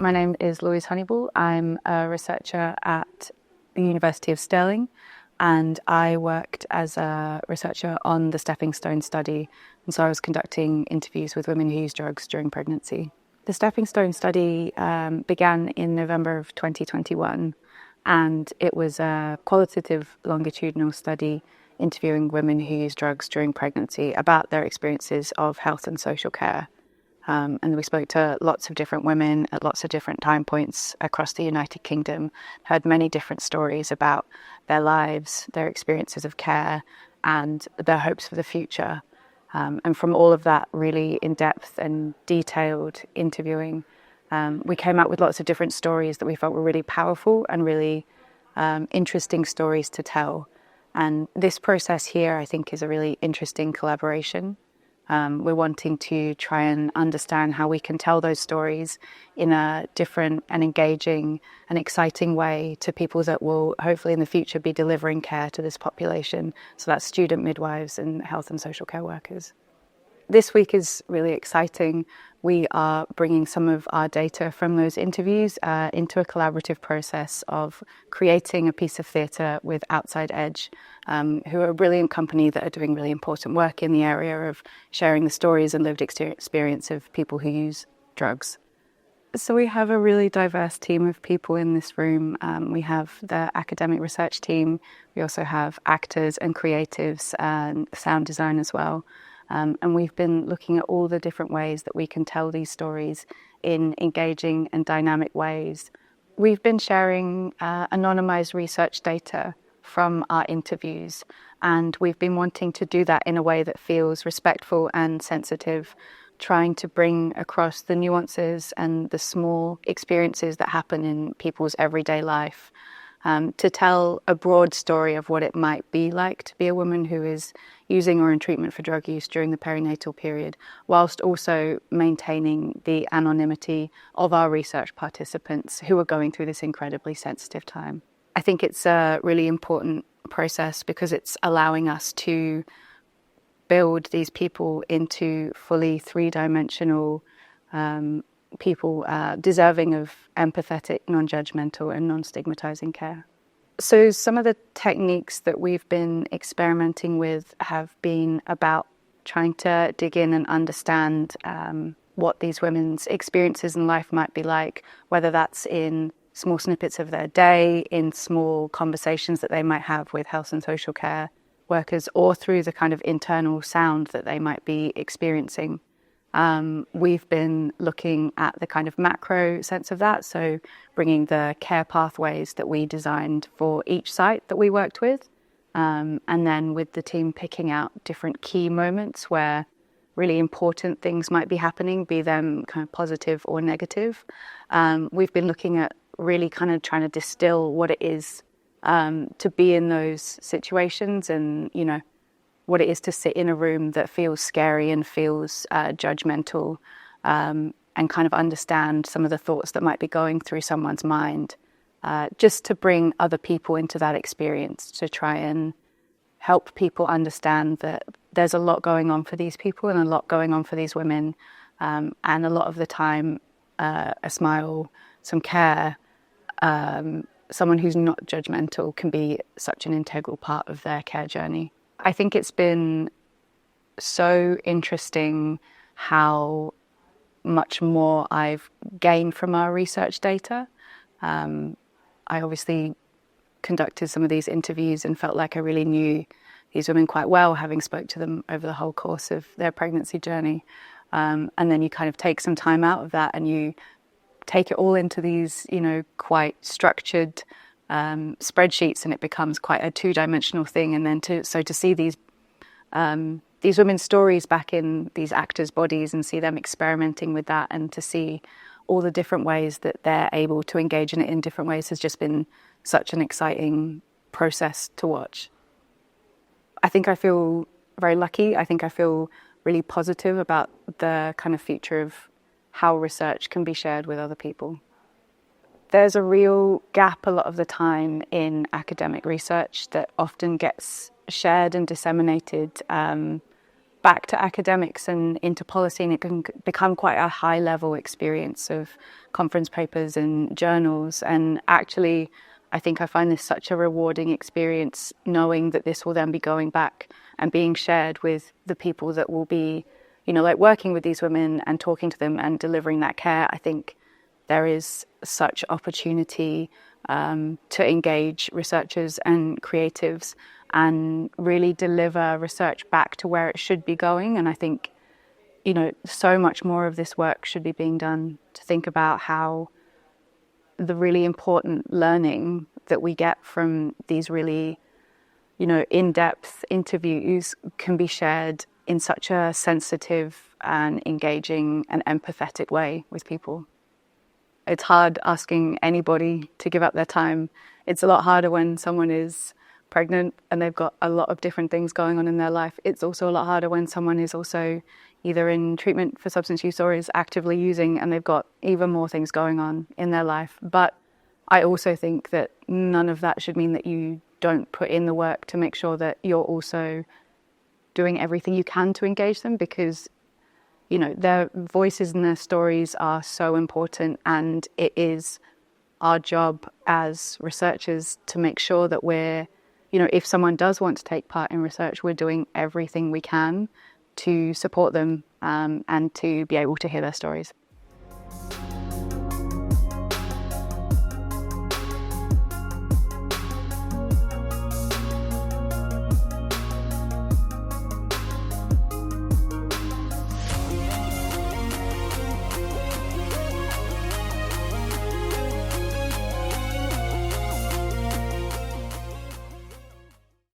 My name is Louise Honeybul. I'm a researcher at the University of Stirling, and I worked as a researcher on the Stepping Stone study. And so I was conducting interviews with women who use drugs during pregnancy. The Stepping Stone study began in November of 2021, and it was a qualitative longitudinal study interviewing women who use drugs during pregnancy about their experiences of health and social care. And we spoke to lots of different women at lots of different time points across the United Kingdom, heard many different stories about their lives, their experiences of care, and their hopes for the future. And from all of that really in-depth and detailed interviewing, we came out with lots of different stories that we felt were really powerful and really interesting stories to tell. And this process here, I think, is a really interesting collaboration. We're wanting to try and understand how we can tell those stories in a different and engaging and exciting way to people that will hopefully in the future be delivering care to this population. So that's student midwives and health and social care workers. This week is really exciting. We are bringing some of our data from those interviews into a collaborative process of creating a piece of theatre with Outside Edge, who are a brilliant company that are doing really important work in the area of sharing the stories and lived experience of people who use drugs. So we have a really diverse team of people in this room. We have the academic research team. We also have actors and creatives and sound design as well. And we've been looking at all the different ways that we can tell these stories in engaging and dynamic ways. We've been sharing anonymized research data from our interviews, and we've been wanting to do that in a way that feels respectful and sensitive, trying to bring across the nuances and the small experiences that happen in people's everyday life. To tell a broad story of what it might be like to be a woman who is using or in treatment for drug use during the perinatal period, whilst also maintaining the anonymity of our research participants who are going through this incredibly sensitive time. I think it's a really important process because it's allowing us to build these people into fully three-dimensional people deserving of empathetic, non-judgmental and non-stigmatizing care. So some of the techniques that we've been experimenting with have been about trying to dig in and understand what these women's experiences in life might be like, whether that's in small snippets of their day, in small conversations that they might have with health and social care workers, or through the kind of internal sound that they might be experiencing. We've been looking at the kind of macro sense of that, so bringing the care pathways that we designed for each site that we worked with, and then with the team picking out different key moments where really important things might be happening, be them kind of positive or negative. We've been looking at really kind of trying to distill what it is to be in those situations and, you know, what it is to sit in a room that feels scary and feels judgmental, and kind of understand some of the thoughts that might be going through someone's mind, just to bring other people into that experience, to try and help people understand that there's a lot going on for these people and a lot going on for these women, and a lot of the time a smile, some care, someone who's not judgmental can be such an integral part of their care journey. I think it's been so interesting how much more I've gained from our research data. I obviously conducted some of these interviews and felt like I really knew these women quite well, having spoke to them over the whole course of their pregnancy journey. And then you kind of take some time out of that and you take it all into these, you know, quite structured spreadsheets, and it becomes quite a two-dimensional thing. And then to see these women's stories back in these actors' bodies and see them experimenting with that, and to see all the different ways that they're able to engage in it in different ways has just been such an exciting process to watch. I think I feel very lucky. I think I feel really positive about the kind of future of how research can be shared with other people. There's a real gap a lot of the time in academic research that often gets shared and disseminated back to academics and into policy, and it can become quite a high level experience of conference papers and journals. And actually, I think I find this such a rewarding experience, knowing that this will then be going back and being shared with the people that will be, like working with these women and talking to them and delivering that care. I think there is such opportunity to engage researchers and creatives and really deliver research back to where it should be going. And I think, so much more of this work should be being done to think about how the really important learning that we get from these really, in-depth interviews can be shared in such a sensitive and engaging and empathetic way with people. It's hard asking anybody to give up their time. It's a lot harder when someone is pregnant and they've got a lot of different things going on in their life. It's also a lot harder when someone is also either in treatment for substance use or is actively using and they've got even more things going on in their life. But I also think that none of that should mean that you don't put in the work to make sure that you're also doing everything you can to engage them, because their voices and their stories are so important, and it is our job as researchers to make sure that we're, if someone does want to take part in research, we're doing everything we can to support them and to be able to hear their stories.